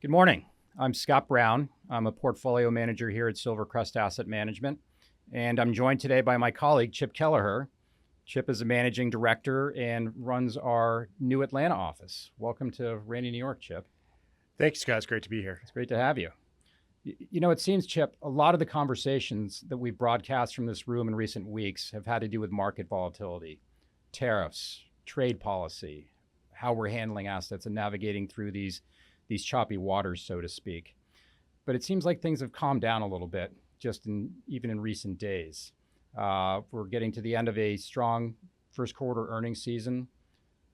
Good morning. I'm Scott Brown. I'm a portfolio manager here at Silvercrest Asset Management, and I'm joined today by my colleague, Chip Kelleher. Chip is a managing director and runs our new Atlanta office. Welcome to rainy New York, Chip. Thank you, Scott. It's great to be here. It's great to have you. It seems, Chip, a lot of the conversations that we've broadcast from this room in recent weeks have had to do with market volatility, tariffs, trade policy, how we're handling assets and navigating through these choppy waters, so to speak. But it seems like things have calmed down a little bit, even in recent days. We're getting to the end of a strong first quarter earnings season.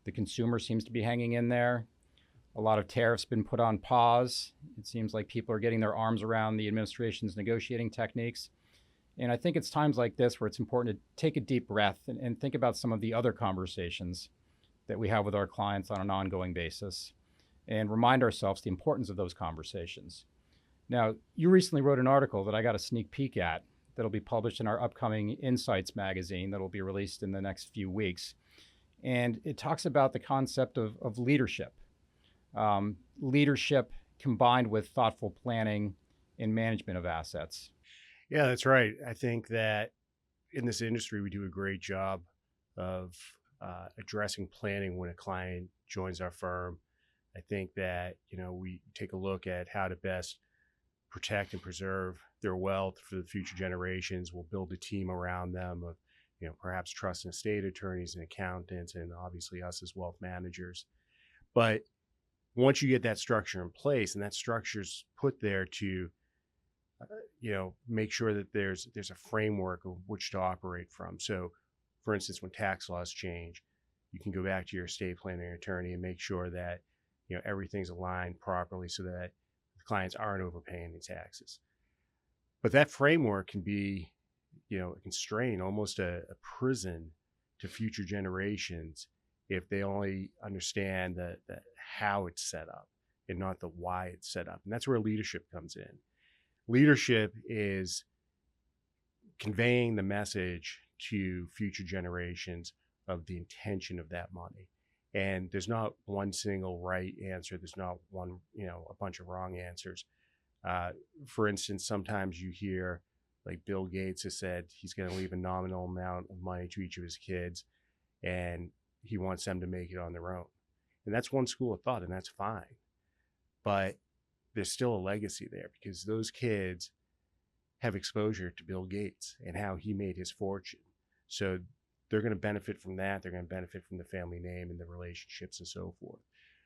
The consumer seems to be hanging in there. A lot of tariffs been put on pause. It seems like people are getting their arms around the administration's negotiating techniques. And I think it's times like this where it's important to take a deep breath and think about some of the other conversations that we have with our clients on an ongoing basis and remind ourselves the importance of those conversations. Now, you recently wrote an article that I got a sneak peek at that'll be published in our upcoming Insights magazine that'll be released in the next few weeks. And it talks about the concept of leadership. Leadership combined with thoughtful planning and management of assets. Yeah, that's right. I think that in this industry, we do a great job of addressing planning when a client joins our firm. I think that, we take a look at how to best protect and preserve their wealth for the future generations. We'll build a team around them of, perhaps trust and estate attorneys and accountants, and obviously us as wealth managers. But once you get that structure in place, and that structure's put there to make sure that there's a framework of which to operate from. So for instance, when tax laws change, you can go back to your estate planning attorney and make sure that everything's aligned properly so that the clients aren't overpaying the taxes. But that framework can be a constraint, almost a prison to future generations if they only understand the how it's set up and not the why it's set up. And that's where leadership comes in. Leadership is conveying the message to future generations of the intention of that money. And there's not one single right answer. There's not one, a bunch of wrong answers. For instance, sometimes you hear like Bill Gates has said he's going to leave a nominal amount of money to each of his kids, and he wants them to make it on their own. And that's one school of thought, and that's fine. But there's still a legacy there because those kids have exposure to Bill Gates and how he made his fortune. So they're going to benefit from that. They're going to benefit from the family name and the relationships and so forth.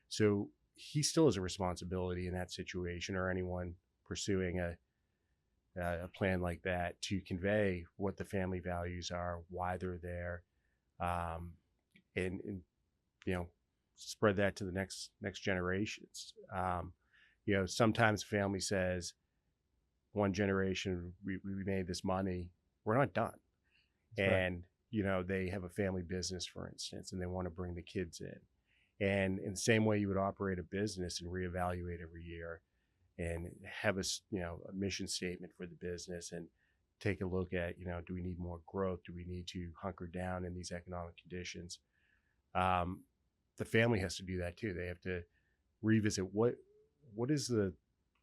So he still has a responsibility in that situation, or anyone pursuing a plan like that, to convey what the family values are, why they're there, and spread that to the next generations. Sometimes family says, one generation we made this money, we're not done. That's right. And they have a family business, for instance, and they want to bring the kids in. And in the same way you would operate a business and reevaluate every year and have a mission statement for the business and take a look at, do we need more growth? Do we need to hunker down in these economic conditions? The family has to do that too. They have to revisit what is the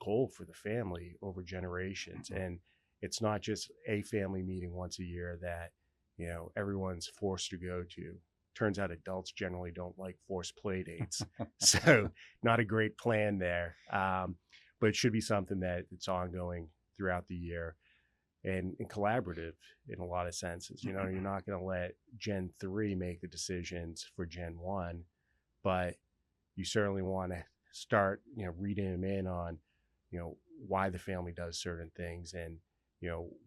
goal for the family over generations. And it's not just a family meeting once a year that everyone's forced to go to. Turns out adults generally don't like forced play dates. So not a great plan there. But it should be something that it's ongoing throughout the year and collaborative in a lot of senses. You're not going to let Gen 3 make the decisions for Gen 1, but you certainly want to start, reading them in on, why the family does certain things, and,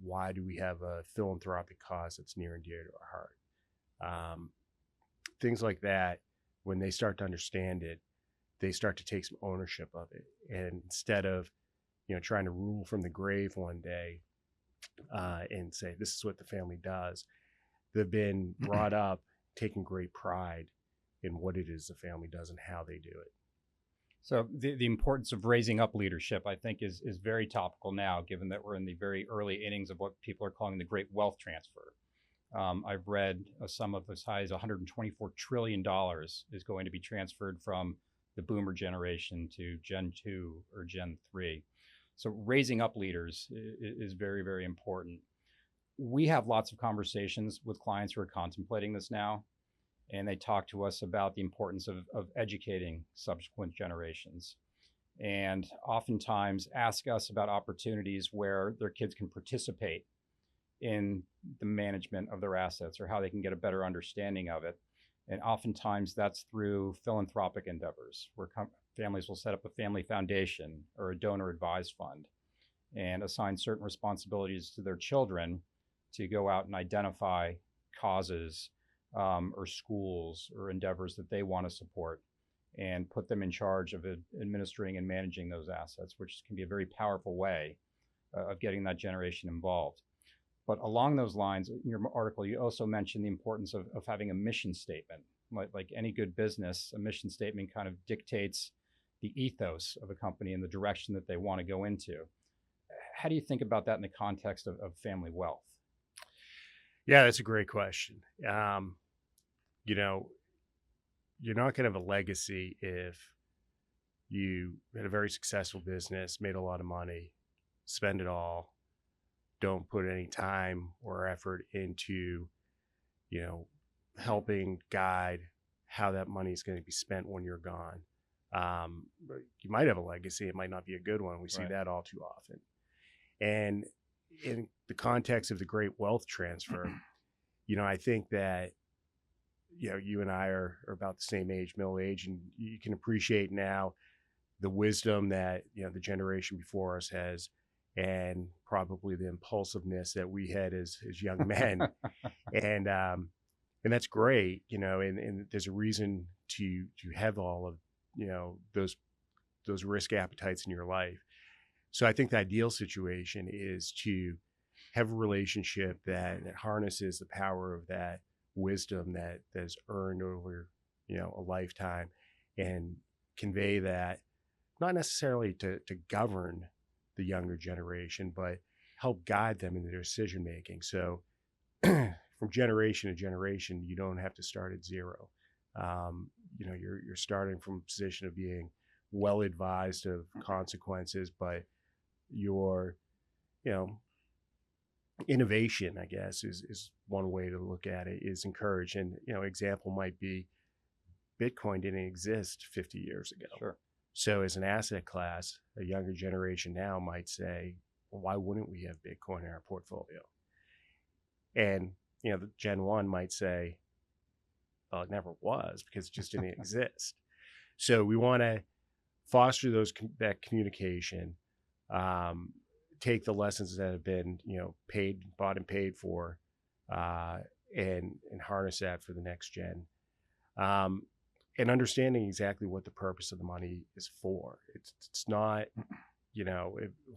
why do we have a philanthropic cause that's near and dear to our heart. Things like that, when they start to understand it, they start to take some ownership of it. And instead of, trying to rule from the grave one day and say, this is what the family does, they've been brought up taking great pride in what it is the family does and how they do it. So the importance of raising up leadership, I think, is very topical now, given that we're in the very early innings of what people are calling the great wealth transfer. I've read a sum of as high as $124 trillion is going to be transferred from the boomer generation to Gen 2 or Gen 3. So raising up leaders is very, very important. We have lots of conversations with clients who are contemplating this now, and they talk to us about the importance of educating subsequent generations, and oftentimes ask us about opportunities where their kids can participate in the management of their assets or how they can get a better understanding of it. And oftentimes that's through philanthropic endeavors where families will set up a family foundation or a donor advised fund and assign certain responsibilities to their children to go out and identify causes or schools or endeavors that they want to support and put them in charge of administering and managing those assets, which can be a very powerful way of getting that generation involved. But along those lines, in your article, you also mentioned the importance of having a mission statement. Like any good business, a mission statement kind of dictates the ethos of a company and the direction that they want to go into. How do you think about that in the context of family wealth? Yeah, that's a great question. You know, you're not going to have a legacy if you had a very successful business, made a lot of money, spend it all, don't put any time or effort into, helping guide how that money is going to be spent when you're gone. But you might have a legacy. It might not be a good one. We see Right. that all too often. And in the context of the great wealth transfer, I think that, you and I are about the same age, middle age, and you can appreciate now the wisdom that, the generation before us has, and probably the impulsiveness that we had as young men. And that's great, and there's a reason to have all of, those risk appetites in your life. So I think the ideal situation is to have a relationship that harnesses the power of that wisdom that is earned over, a lifetime, and convey that, not necessarily to govern the younger generation, but help guide them in their decision making. So from generation to generation, you don't have to start at zero. You're starting from a position of being well advised of consequences, but your, innovation, I guess, is one way to look at it, is encouraged. And, example might be Bitcoin didn't exist 50 years ago. Sure. So as an asset class, a younger generation now might say, well, why wouldn't we have Bitcoin in our portfolio? And, the Gen 1 might say, well, it never was because it just didn't exist. So we want to foster that communication, take the lessons that have been, bought and paid for, and harness that for the next gen. And understanding exactly what the purpose of the money is for. It's not,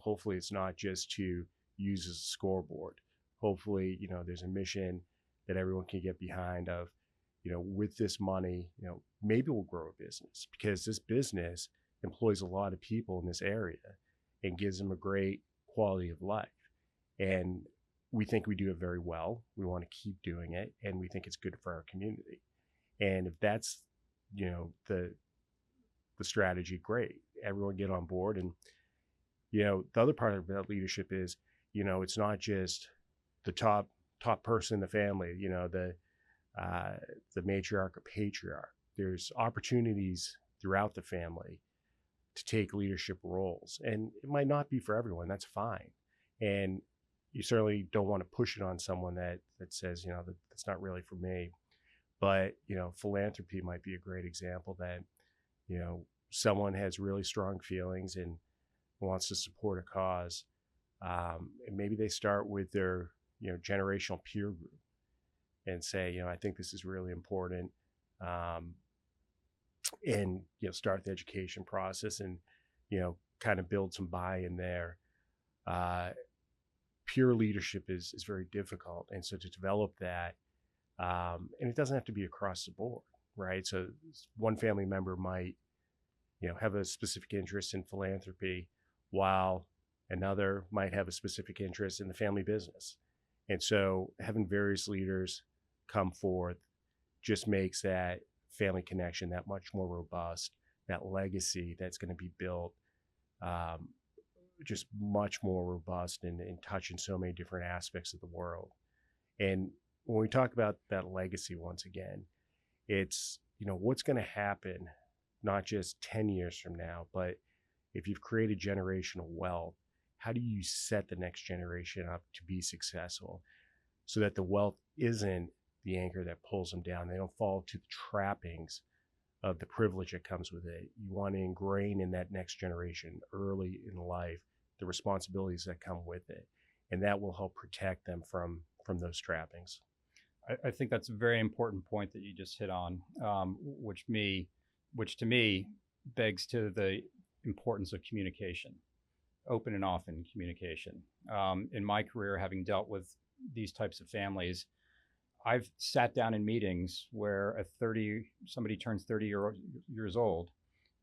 hopefully it's not just to use as a scoreboard. Hopefully, there's a mission that everyone can get behind of, with this money, maybe we'll grow a business, because this business employs a lot of people in this area and gives them a great quality of life. And we think we do it very well. We want to keep doing it, and we think it's good for our community. And if that's, the strategy, great. Everyone get on board. And, the other part of that leadership is, it's not just the top person in the family, the matriarch or patriarch. There's opportunities throughout the family to take leadership roles, and it might not be for everyone. That's fine. And you certainly don't want to push it on someone that says, that's not really for me. But, philanthropy might be a great example that, someone has really strong feelings and wants to support a cause. And maybe they start with their, generational peer group and say, I think this is really important. And, start the education process and, kind of build some buy-in there. Pure leadership is very difficult. And so to develop that, and it doesn't have to be across the board, right? So one family member might, have a specific interest in philanthropy, while another might have a specific interest in the family business. And so having various leaders come forth just makes that family connection that much more robust, that legacy that's going to be built, um, just much more robust and touching so many different aspects of the world. And when we talk about that legacy, once again, it's, what's going to happen not just 10 years from now, but if you've created generational wealth, how do you set the next generation up to be successful so that the wealth isn't the anchor that pulls them down? They don't fall to the trappings of the privilege that comes with it. You want to ingrain in that next generation early in life the responsibilities that come with it, and that will help protect them from those trappings. I think that's a very important point that you just hit on, which to me begs to the importance of communication, open and often communication. In my career, having dealt with these types of families, I've sat down in meetings where somebody turns 30 years old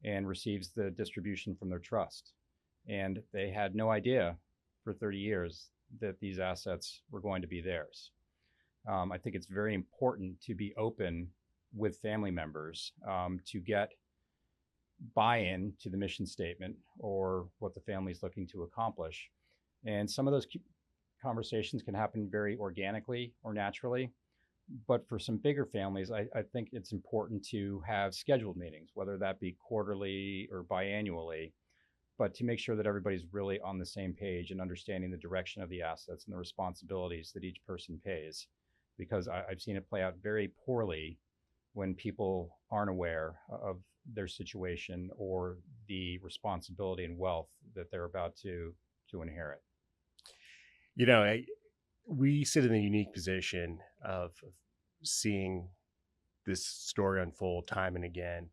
and receives the distribution from their trust, and they had no idea for 30 years that these assets were going to be theirs. I think it's very important to be open with family members to get buy-in to the mission statement or what the family is looking to accomplish. And some of those conversations can happen very organically or naturally. But for some bigger families, I think it's important to have scheduled meetings, whether that be quarterly or biannually, but to make sure that everybody's really on the same page and understanding the direction of the assets and the responsibilities that each person pays. Because I've seen it play out very poorly when people aren't aware of their situation or the responsibility and wealth that they're about to inherit. We sit in the unique position of seeing this story unfold time and again.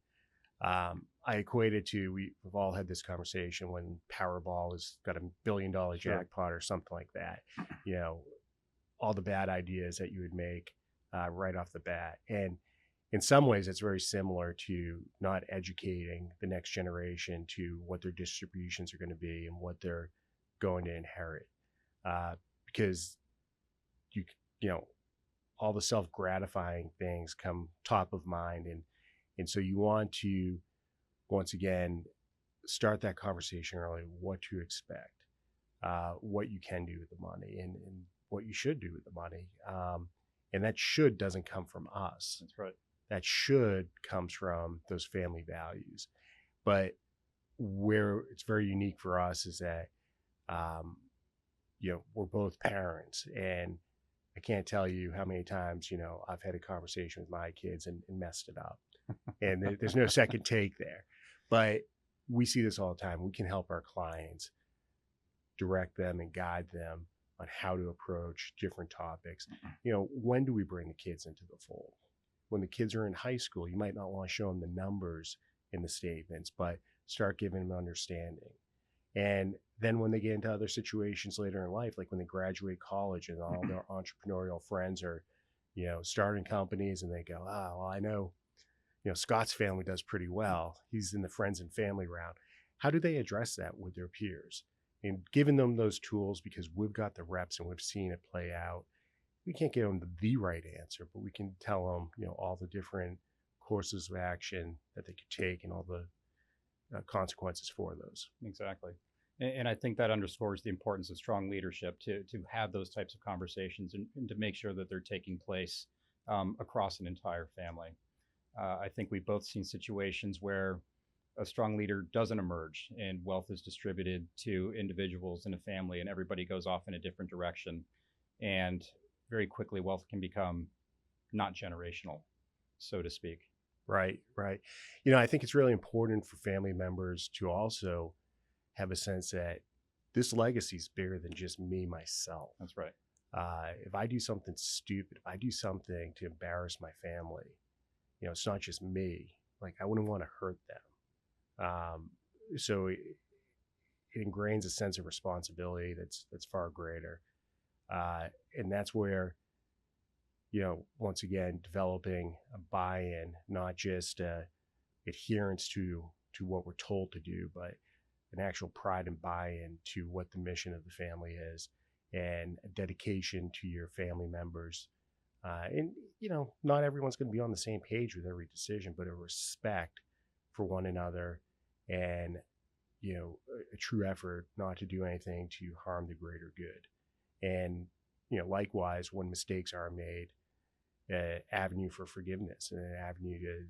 I equate it to, we've all had this conversation when Powerball has got $1 billion jackpot or something like that. All the bad ideas that you would make right off the bat. And in some ways, it's very similar to not educating the next generation to what their distributions are going to be and what they're going to inherit. Because all the self-gratifying things come top of mind. And so you want to, once again, start that conversation early, what to expect, what you can do with the money, and what you should do with the money. And that should doesn't come from us. That's right. That should comes from those family values. But where it's very unique for us is that, we're both parents, and I can't tell you how many times, I've had a conversation with my kids and messed it up. And there's no second take there. But we see this all the time. We can help our clients, direct them and guide them on how to approach different topics. When do we bring the kids into the fold? When the kids are in high school, you might not want to show them the numbers in the statements, but start giving them understanding. And then when they get into other situations later in life, like when they graduate college and all their entrepreneurial friends are, starting companies, and they go, well, I know, Scott's family does pretty well. He's in the friends and family round. How do they address that with their peers? And giving them those tools, because we've got the reps and we've seen it play out. We can't give them the right answer, but we can tell them, all the different courses of action that they could take and all the consequences for those. Exactly. And I think that underscores the importance of strong leadership to have those types of conversations and to make sure that they're taking place across an entire family. I think we've both seen situations where a strong leader doesn't emerge and wealth is distributed to individuals in a family, and everybody goes off in a different direction. And very quickly, wealth can become not generational, so to speak. Right. I think it's really important for family members to also have a sense that this legacy is bigger than just me, myself. That's right. If I do something stupid, if I do something to embarrass my family, it's not just me. Like, I wouldn't want to hurt them. So it ingrains a sense of responsibility that's far greater. And that's where, once again, developing a buy-in, not just adherence to what we're told to do, but an actual pride and buy-in to what the mission of the family is, and a dedication to your family members. And not everyone's going to be on the same page with every decision, but a respect for one another, and a true effort not to do anything to harm the greater good. And likewise, when mistakes are made, an avenue for forgiveness and an avenue to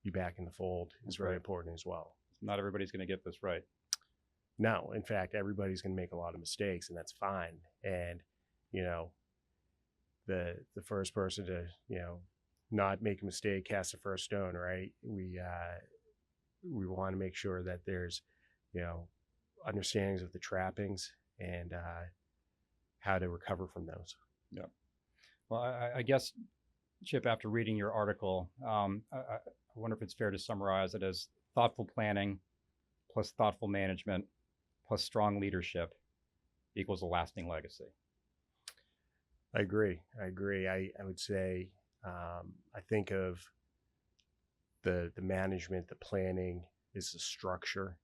be back in the fold is very important as well. Not everybody's going to get this right. No, in fact, everybody's going to make a lot of mistakes, and that's fine. And the first person to not make a mistake cast the first stone, right? We want to make sure that there's understandings of the trappings and how to recover from those. Yeah. Well, I guess, Chip, after reading your article, I wonder if it's fair to summarize it as thoughtful planning plus thoughtful management plus strong leadership equals a lasting legacy. I agree. I would say I think of the management, the planning is the structure.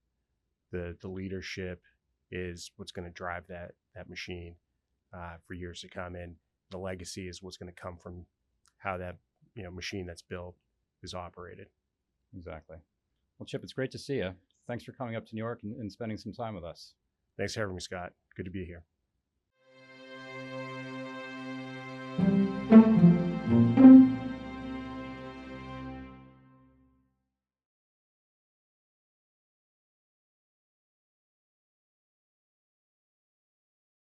The leadership is what's going to drive that machine for years to come, and the legacy is what's going to come from how that machine that's built is operated. Exactly. Well, Chip, it's great to see you. Thanks for coming up to New York and spending some time with us. Thanks for having me, Scott. Good to be here.